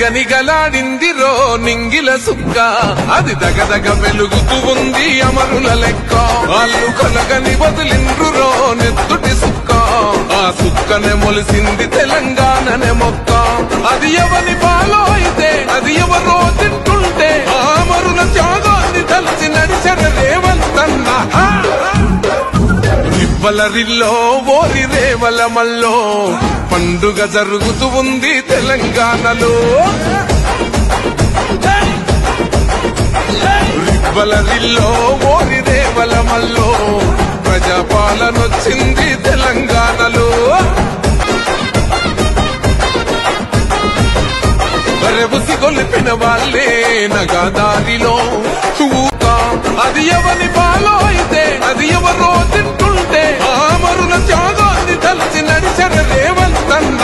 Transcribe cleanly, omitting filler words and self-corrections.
నిగనిగలాడిందిరో నింగిల సుక్క అది దగదగ వెలుగుతూ ఉంది అమరుల లెక్క వాళ్ళు కలగని వదిలిండ్రురో నెత్తుటి సుక్క ఆ సుక్కనే మొలిసింది తెలంగాణనే మొక్క అది ఎవని పాలో అయితే అది ఎవరో తింటుంటే ఆ అమరుల త్యాగాన్ని తలచి నడిచర రేవంతన్న రివ్వలరిల్లో ఓరి రేవల మల్లో పండుగ జరుగుతూ ఉంది తెలంగాణలో రివ్వలరిల్లో ఓరి రేవల మల్లో ప్రజాపాలనొచ్చింది తెలంగాణలో బరెబుసి గొలిపిన వాళ్ళే నగదారిలో చూకా అది ఎవని పాలో అయితే అది ఎవరో తింటుంటే ఆ అమరుల త్యాగాన్ని తలచి నడిచర రేవంతన్న